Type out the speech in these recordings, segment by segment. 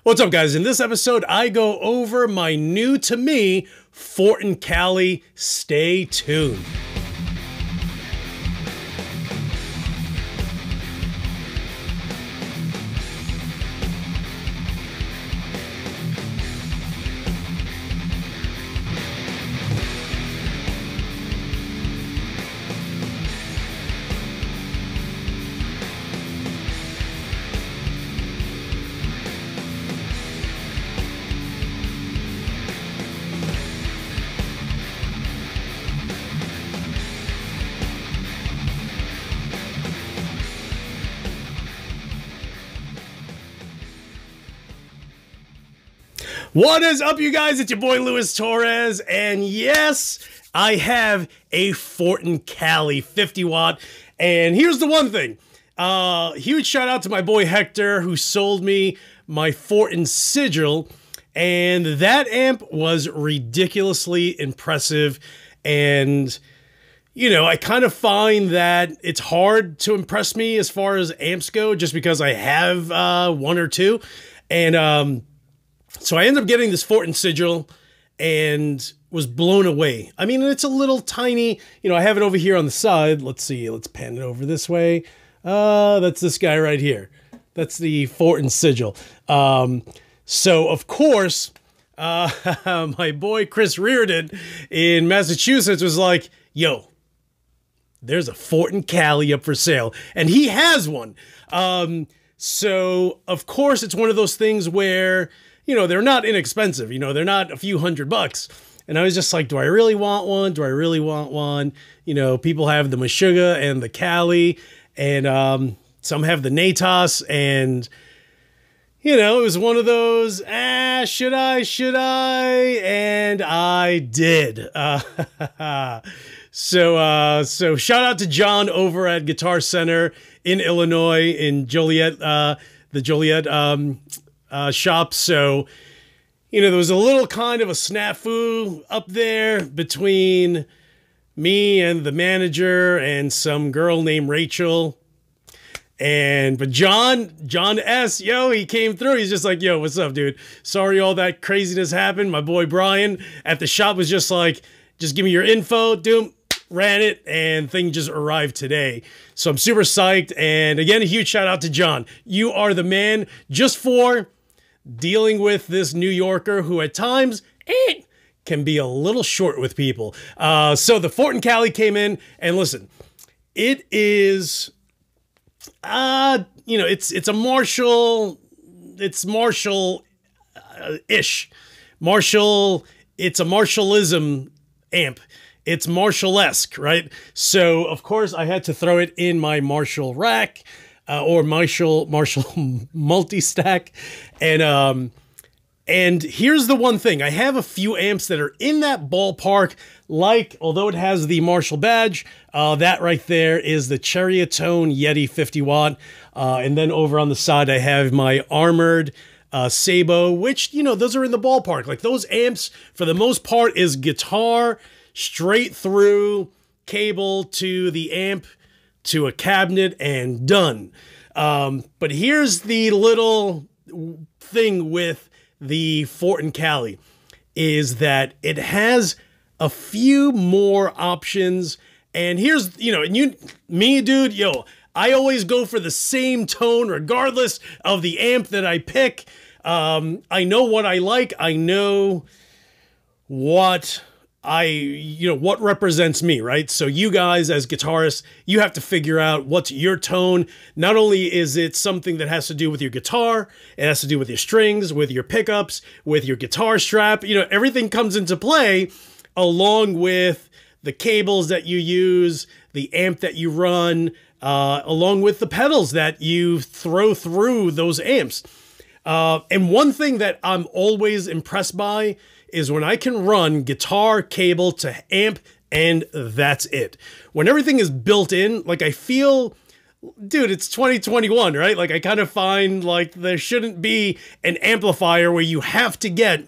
What's up, guys? In this episode, I go over my new to me Fortin Cali. Stay tuned. What is up, you guys? It's your boy Louie Torres, and yes, I have a Fortin Cali 50 watt. And here's the one thing, huge shout out to my boy Hector, who sold me my Fortin Sigil, and that amp was ridiculously impressive. And you know, I kind of find that it's hard to impress me as far as amps go, just because I have one or two. And so I ended up getting this Fortin Sigil and was blown away. I mean, it's a little tiny, you know, I have it over here on the side. Let's see, let's pan it over this way. That's this guy right here. That's the Fortin Sigil. So of course, my boy Chris Reardon in Massachusetts was like, yo, there's a Fortin Cali up for sale. And he has one. So of course, it's one of those things where, you know, they're not inexpensive, you know, they're not a few $100. And I was just like, do I really want one? Do I really want one? You know, people have the Meshuggah and the Cali, and some have the Natos, and, you know, it was one of those, should I? And I did. So shout out to John over at Guitar Center in Illinois, in Joliet, the Joliet, shop. So, you know, there was a little kind of a snafu up there between me and the manager and some girl named Rachel. But John S, yo, he came through. He's just like, yo, what's up, dude? Sorry all that craziness happened. My boy Brian at the shop was just like, just give me your info. Doom, ran it, and thing just arrived today. So I'm super psyched. And again, a huge shout out to John. You are the man, just for dealing with this New Yorker who at times can be a little short with people. So the Fortin Cali came in, and listen, it is, you know, it's a Marshall, it's Marshall-ish. Marshall, it's a Marshallism amp. It's Marshall-esque, right? So of course I had to throw it in my Marshall rack, or Marshall multi-stack. And here's the one thing. I have a few amps that are in that ballpark, like, although it has the Marshall badge, that right there is the Cherryatone Yeti 50 watt. And then over on the side, I have my Armored Sabo, which, you know, those are in the ballpark. Like, those amps, for the most part, is guitar straight through, cable to the amp, to a cabinet, and done. But here's the little thing with the Fortin Cali, is that it has a few more options. And here's, you know, and me, dude, yo, I always go for the same tone regardless of the amp that I pick. I know what I like. I know what what represents me, right? So you guys as guitarists, you have to figure out what's your tone. Not only is it something that has to do with your guitar, it has to do with your strings, with your pickups, with your guitar strap. You know, everything comes into play, along with the cables that you use, the amp that you run, along with the pedals that you throw through those amps. And one thing that I'm always impressed by is when I can run guitar, cable to amp, and that's it. When everything is built in, like, I feel, dude, it's 2021, right? Like, I kind of find like there shouldn't be an amplifier where you have to get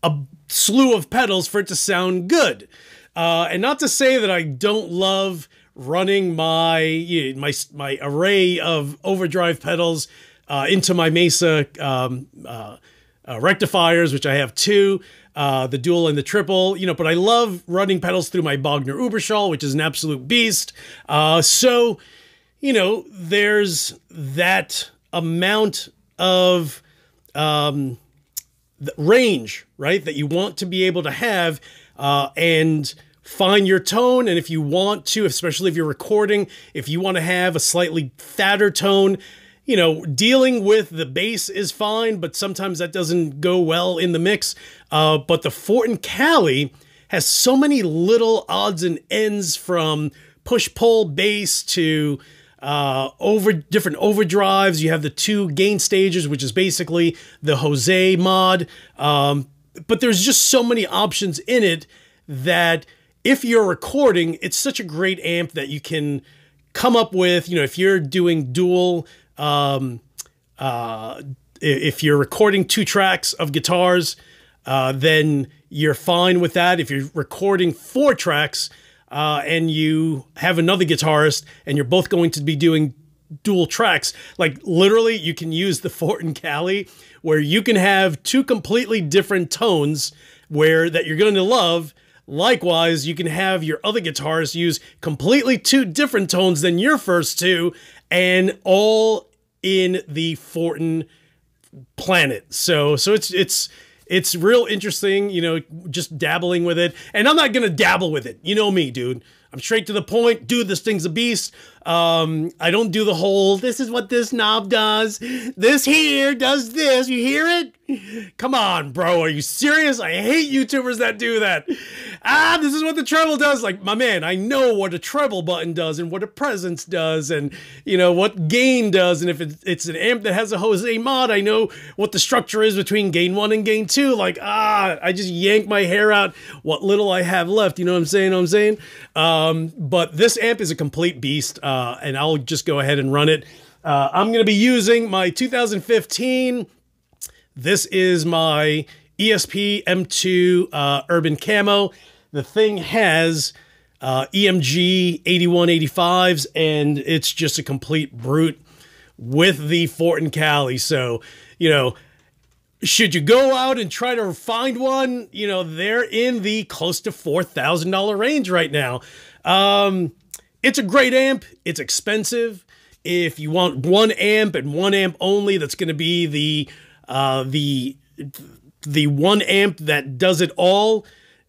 a slew of pedals for it to sound good. And not to say that I don't love running my array of overdrive pedals into my Mesa rectifiers, which I have 2, the dual and the triple, you know, but I love running pedals through my Bogner Uberschall, which is an absolute beast. So, you know, there's that amount of range, right, that you want to be able to have, and find your tone. And if you want to, especially if you're recording, if you want to have a slightly fatter tone, you know, dealing with the bass is fine, but sometimes that doesn't go well in the mix. But the Fortin Cali has so many little odds and ends, from push-pull bass to different overdrives. You have the 2 gain stages, which is basically the Jose mod. But there's just so many options in it that if you're recording, it's such a great amp that you can come up with, you know, if you're doing dual, if you're recording 2 tracks of guitars, then you're fine with that. If you're recording 4 tracks, and you have another guitarist and you're both going to be doing dual tracks, like literally you can use the Fortin Cali where you can have 2 completely different tones that you're going to love. Likewise, you can have your other guitarist use completely 2 different tones than your first 2, and all in the Fortin planet. So it's real interesting, you know, just dabbling with it. And I'm not going to dabble with it. You know me, dude. I'm straight to the point. Dude, this thing's a beast. I don't do the whole, this is what this knob does. This here does this. You hear it? Come on, bro. Are you serious? I hate YouTubers that do that. This is what the treble does. Like, my man, I know what a treble button does and what a presence does and, you know, what gain does. And if it's an amp that has a Jose mod, I know what the structure is between gain 1 and gain 2. Like, I just yank my hair out what little I have left. You know what I'm saying? But this amp is a complete beast, and I'll just go ahead and run it. I'm going to be using my 2015. This is my ESP M2 Urban Camo. The thing has EMG 8185s, and it's just a complete brute with the Fortin Cali. So, you know, should you go out and try to find one, you know, they're in the close to $4,000 range right now. It's a great amp. It's expensive. If you want 1 amp and 1 amp only, that's going to be the 1 amp that does it all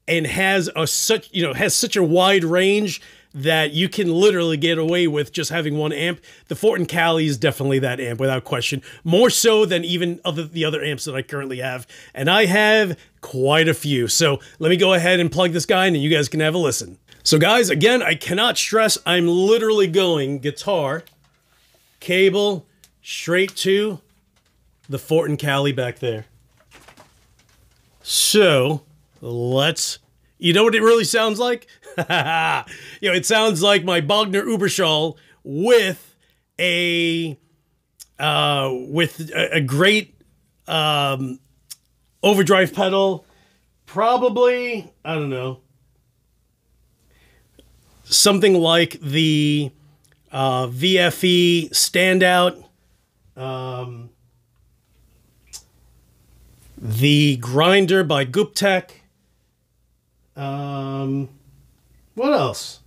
and has such a wide range that you can literally get away with just having 1 amp. The Fortin Cali is definitely that amp without question, more so than even the other amps that I currently have, and I have quite a few. So let me go ahead and plug this guy in and you guys can have a listen. So guys, again, I cannot stress, I'm literally going guitar, cable, straight to the Fortin Cali back there. So you know what it really sounds like? You know, it sounds like my Bogner Uberschall with a great overdrive pedal. Probably, I don't know, something like the VFE standout, the Grinder by Guptek. What else?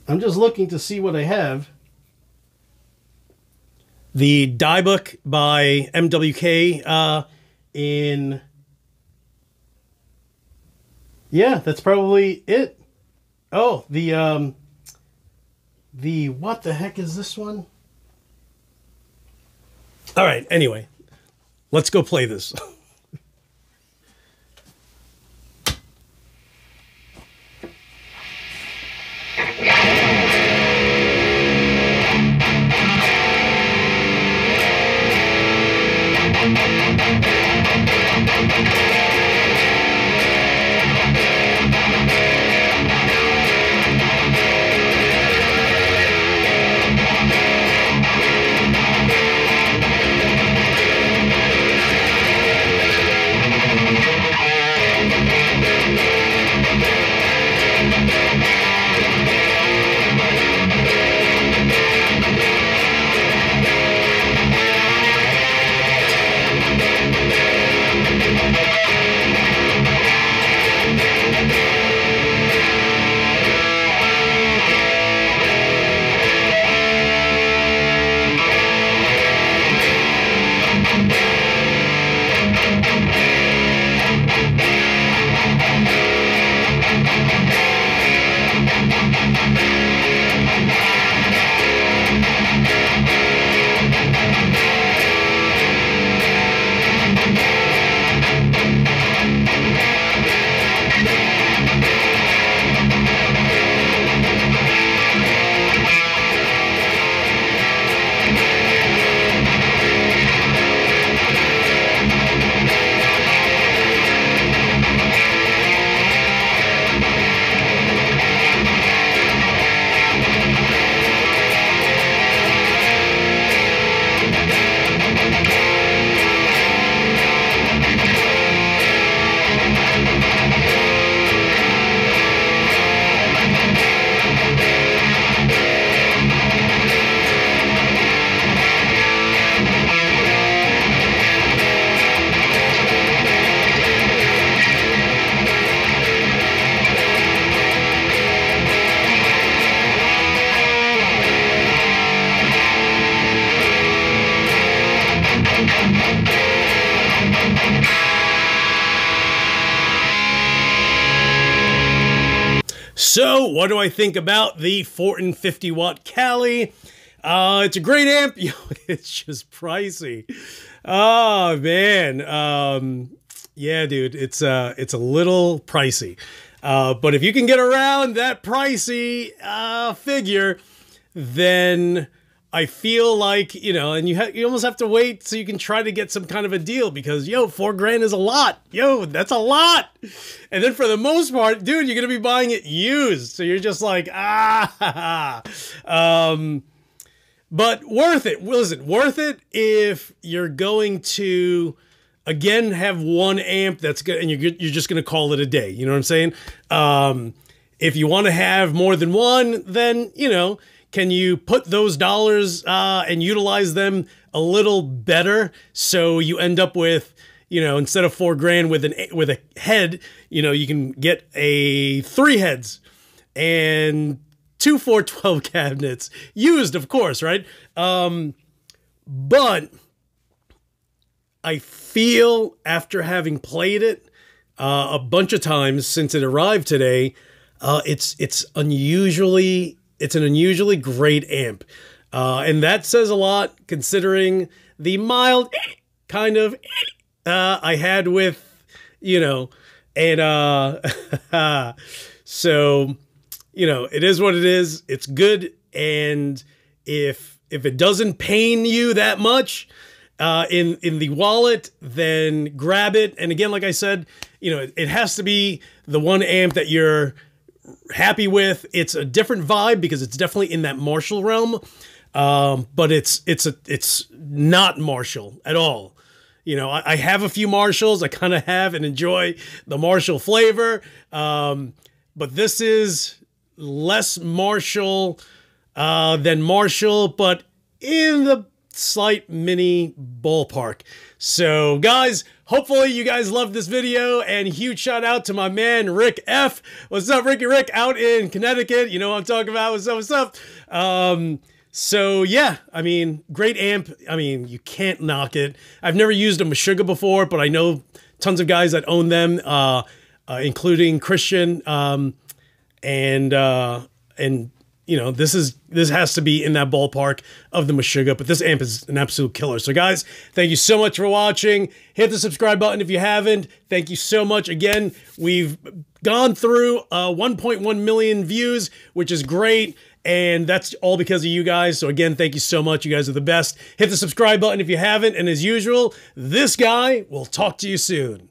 I'm just looking to see what I have. The Diebook by MWK yeah, that's probably it. Oh, the what the heck is this one? All right, anyway, let's go play this. So, what do I think about the Fortin 50-watt Cali? It's a great amp. Yo, it's just pricey. Oh man, yeah, dude, it's a little pricey. But if you can get around that pricey figure, then I feel like, you know, and you almost have to wait so you can try to get some kind of a deal, because yo, $4 grand is a lot. Yo, that's a lot. And then for the most part, dude, you're gonna be buying it used, so you're just like, but worth it. Listen, worth it if you're going to, again, have one amp that's good, and you're just gonna call it a day. You know what I'm saying? If you want to have more than one, then, you know, can you put those dollars and utilize them a little better, so you end up with, you know, instead of $4 grand with a head, you know, you can get 3 heads and 2 412 cabinets, used, of course, right? But I feel, after having played it a bunch of times since it arrived today, it's an unusually great amp, and that says a lot, considering the mild kind of I had with, you know, and so, you know, it is what it is. It's good, and if it doesn't pain you that much in the wallet, then grab it. And again, like I said, you know, it has to be the one amp that you're happy with. It's a different vibe because it's definitely in that Marshall realm, but it's not Marshall at all. You know, I have a few Marshalls. I kind of have and enjoy the Marshall flavor, but this is less Marshall than Marshall, but in the slight mini ballpark. So guys, hopefully you guys loved this video, and huge shout out to my man Rick F. What's up, Ricky Rick, out in Connecticut? You know what I'm talking about. What's up? So yeah, I mean, great amp. I mean, you can't knock it. I've never used a Meshuggah before, but I know tons of guys that own them, including Christian, and you know, this has to be in that ballpark of the Meshuggah, but this amp is an absolute killer. So guys, thank you so much for watching. Hit the subscribe button if you haven't. Thank you so much. Again, we've gone through 1.1 million views, which is great, and that's all because of you guys. So again, thank you so much. You guys are the best. Hit the subscribe button if you haven't, and as usual, this guy will talk to you soon.